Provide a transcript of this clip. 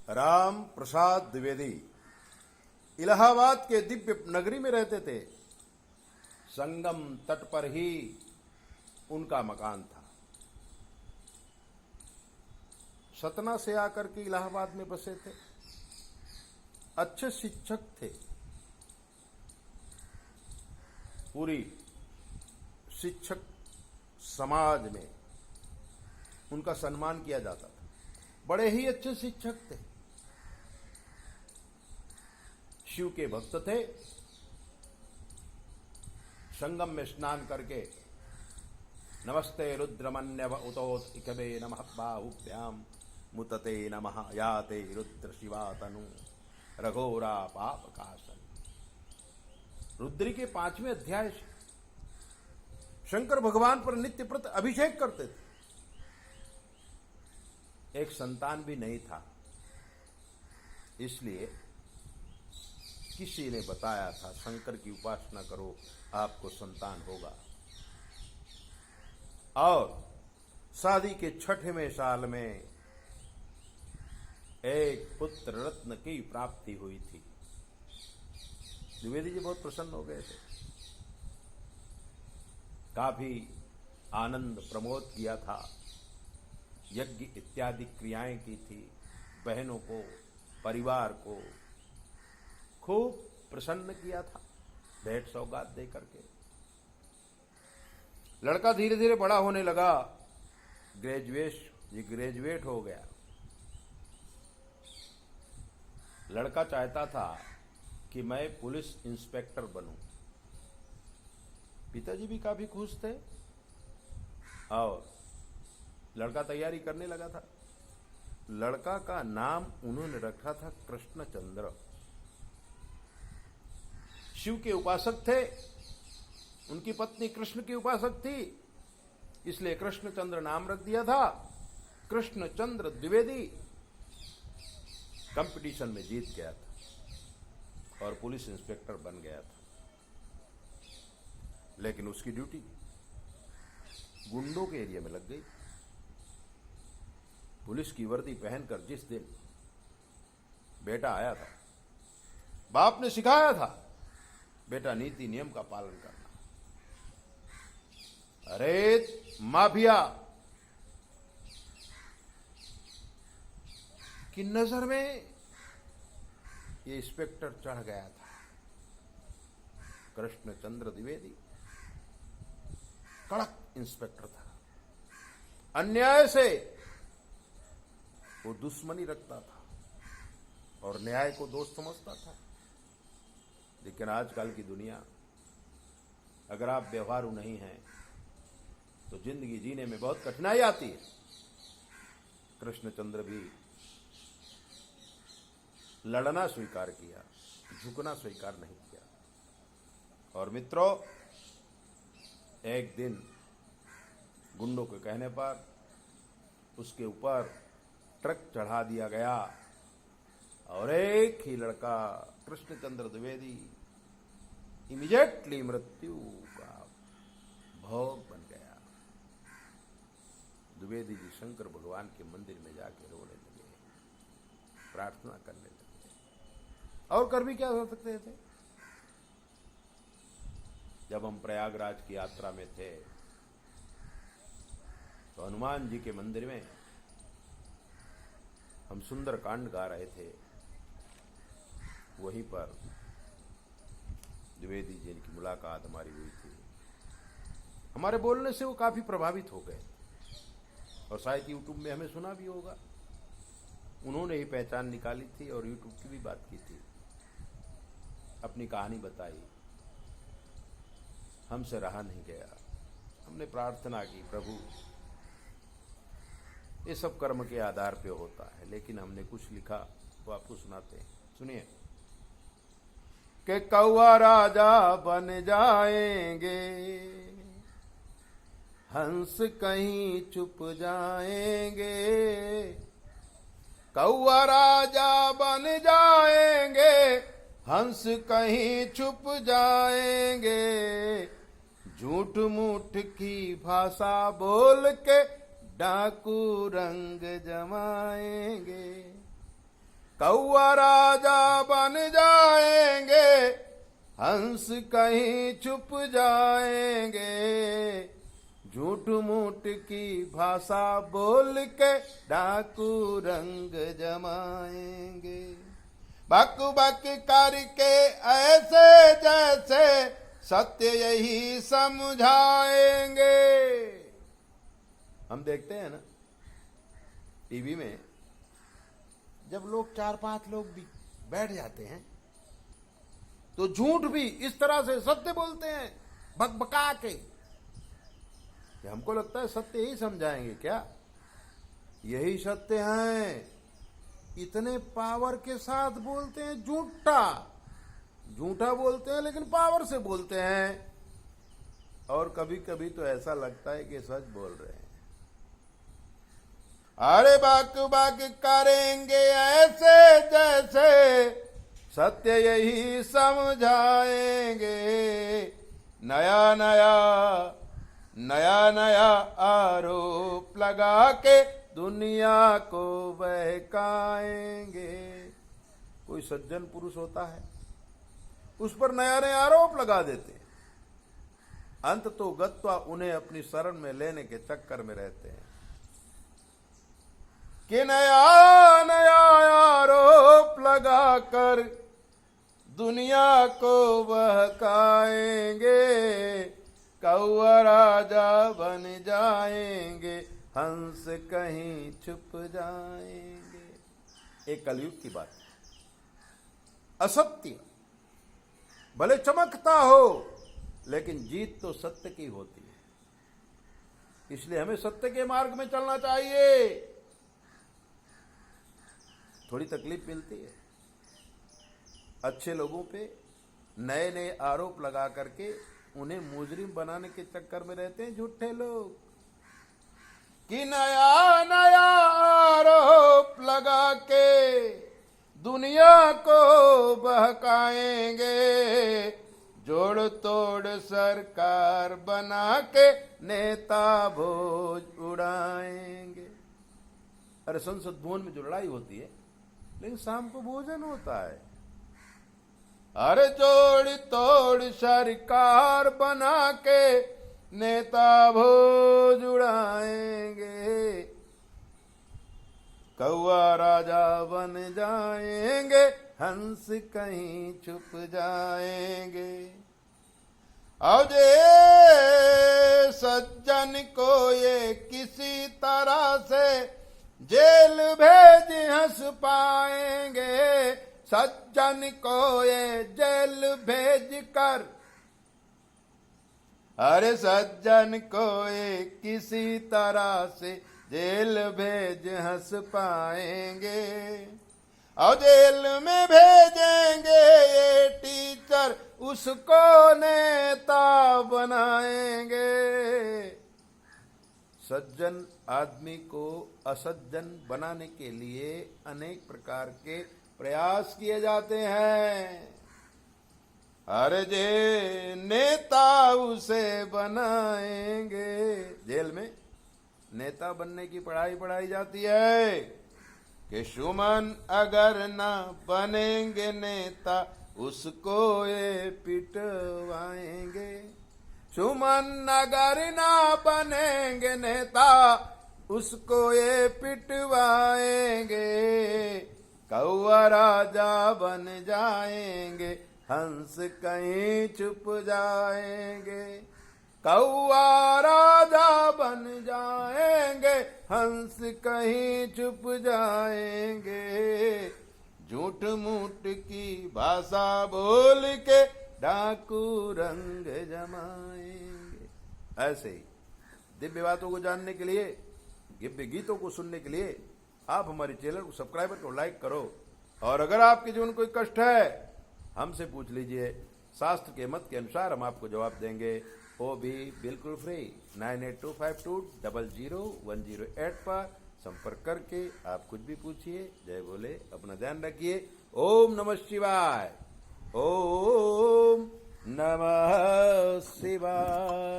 राम प्रसाद द्विवेदी इलाहाबाद के दिव्य नगरी में रहते थे। संगम तट पर ही उनका मकान था। सतना से आकर के इलाहाबाद में बसे थे। अच्छे शिक्षक थे। पूरी शिक्षक समाज में उनका सम्मान किया जाता था। बड़े ही अच्छे शिक्षक थे। शिव के भक्त थे। संगम में स्नान करके नमस्ते रुद्रमन्यव उतोत इकवे नमः बाहुभ्याम मुतते नमः याते रुद्र शिवा तनु रघोरा पाप कासन। रुद्री के 5वें अध्याय से शंकर भगवान पर नित्य प्रत अभिषेक करते थे। एक संतान भी नहीं था, इसलिए किसी ने बताया था शंकर की उपासना करो, आपको संतान होगा। और शादी के 6वें साल में एक पुत्र रत्न की प्राप्ति हुई थी। द्विवेदी जी बहुत प्रसन्न हो गए थे। काफी आनंद प्रमोद किया था। यज्ञ इत्यादि क्रियाएं की थी। बहनों को, परिवार को खूब प्रसन्न किया था भेंट सौगात दे करके। लड़का धीरे धीरे बड़ा होने लगा। ग्रेजुएट हो गया। लड़का चाहता था कि मैं पुलिस इंस्पेक्टर बनूं। पिताजी भी काफी खुश थे और लड़का तैयारी करने लगा था। लड़का का नाम उन्होंने रखा था कृष्णचंद्र। शिव के उपासक थे। उनकी पत्नी कृष्ण की उपासक थी, इसलिए कृष्णचंद्र नाम रख दिया था। कृष्णचंद्र द्विवेदी कंपटीशन में जीत गया था और पुलिस इंस्पेक्टर बन गया था। लेकिन उसकी ड्यूटी गुंडों के एरिया में लग गई। पुलिस की वर्दी पहनकर जिस दिन बेटा आया था, बाप ने सिखाया था बेटा नीति नियम का पालन करना। अरे माफिया की नजर में ये इंस्पेक्टर चढ़ गया था। कृष्णचंद्र द्विवेदी कड़क इंस्पेक्टर था। अन्याय से वो दुश्मनी रखता था और न्याय को दोस्त समझता था। लेकिन आजकल की दुनिया, अगर आप व्यवहारू नहीं हैं तो जिंदगी जीने में बहुत कठिनाई आती है। कृष्णचंद्र भी लड़ना स्वीकार किया, झुकना स्वीकार नहीं किया। और मित्रों, एक दिन गुंडों के कहने पर उसके ऊपर ट्रक चढ़ा दिया गया और एक ही लड़का कृष्णचंद्र द्विवेदी इमीडिएटली मृत्यु का भोग बन गया। द्विवेदी जी शंकर भगवान के मंदिर में जाके रोने लगे, प्रार्थना करने लगे। और कर भी क्या हो सकते थे। जब हम प्रयागराज की यात्रा में थे तो हनुमान जी के मंदिर में हम सुंदर कांड गा रहे थे। वहीं पर द्विवेदी जी की मुलाकात हमारी हुई थी। हमारे बोलने से वो काफी प्रभावित हो गए और शायद यूट्यूब में हमें सुना भी होगा। उन्होंने ही पहचान निकाली थी और यूट्यूब की भी बात की थी, अपनी कहानी बताई। हमसे रहा नहीं गया। हमने प्रार्थना की, प्रभु ये सब कर्म के आधार पे होता है, लेकिन हमने कुछ लिखा वो आपको सुनाते हैं, सुनिए। कि कौआ राजा बन जाएंगे, हंस कहीं छुप जाएंगे। कौआ राजा बन जाएंगे, हंस कहीं छुप जाएंगे। झूठ मूठ की भाषा बोल के डाकू रंग जमाएंगे। कौआ राजा बन जाएंगे, हंस कहीं छुप जाएंगे, झूठ मूठ की भाषा बोल के डाकू रंग जमाएंगे, बक बक करके ऐसे जैसे सत्य यही समझाएंगे। हम देखते हैं ना टीवी में, जब लोग 4-5 लोग भी बैठ जाते हैं तो झूठ भी इस तरह से सत्य बोलते हैं बकबका के, कि हमको लगता है सत्य ही समझाएंगे क्या, यही सत्य हैं। इतने पावर के साथ बोलते हैं, झूठा बोलते हैं लेकिन पावर से बोलते हैं, और कभी कभी तो ऐसा लगता है कि सच बोल रहे हैं। अरे बक बक करेंगे ऐसे जैसे सत्य यही समझाएंगे, नया नया आरोप लगा के दुनिया को बहकाएंगे। कोई सज्जन पुरुष होता है, उस पर नया आरोप लगा देते हैं, अंत तो गत्वा उन्हें अपनी शरण में लेने के चक्कर में रहते हैं कि नया आरोप लगाकर दुनिया को बहकाएंगे, कौआ राजा बन जाएंगे, हंस कहीं छुप जाएंगे। एक कलयुग की बात, असत्य भले चमकता हो लेकिन जीत तो सत्य की होती है, इसलिए हमें सत्य के मार्ग में चलना चाहिए। थोड़ी तकलीफ मिलती है, अच्छे लोगों पे नए आरोप लगा करके उन्हें मुजरिम बनाने के चक्कर में रहते हैं झूठे लोग, कि नया आरोप लगा के दुनिया को बहकाएंगे, जोड़ तोड़ सरकार बना के नेता भोज उड़ाएंगे। अरे संसद भवन में जो लड़ाई होती है, लेकिन शाम को भोजन होता है। अरे जोड़ तोड़ सरकार बना के नेता भोज उड़ाएंगे, कौआ राजा बन जाएंगे, हंस कहीं छुप जाएंगे। और ये सज्जन को ये किसी तरह से जेल भेज हंस पाएंगे, सज्जन को ये जेल भेज कर, अरे सज्जन को ये किसी तरह से जेल भेज हंस पाएंगे, और जेल में भेजेंगे ये टीचर, उसको नेता बनाएंगे। सज्जन आदमी को असज्जन बनाने के लिए अनेक प्रकार के प्रयास किए जाते हैं। अरे जे नेता उसे बनाएंगे, जेल में नेता बनने की पढ़ाई जाती है कि सुमन अगर ना बनेंगे नेता उसको ये पिटवाएंगे, सुमन अगर ना बनेंगे नेता उसको ये पिटवाएंगे, कौआ राजा बन जाएंगे, हंस कहीं छुप जाएंगे, कौआ राजा बन जाएंगे, हंस कहीं छुप जाएंगे, झूठ मूठ की भाषा बोल के डाकू रंग जमाएंगे। ऐसे ही दिव्य बातों को जानने के लिए, दिव्य गीतों को सुनने के लिए आप हमारे चैनल को सब्सक्राइब करो, लाइक करो, और अगर आपके जीवन कोई कष्ट है हमसे पूछ लीजिए, शास्त्र के मत के अनुसार हम आपको जवाब देंगे, वो भी बिल्कुल फ्री। 9825200108 पर संपर्क करके आप कुछ भी पूछिए। जय बोले, अपना ध्यान रखिए। ओम नमः शिवाय। ओम नमः शिवाय।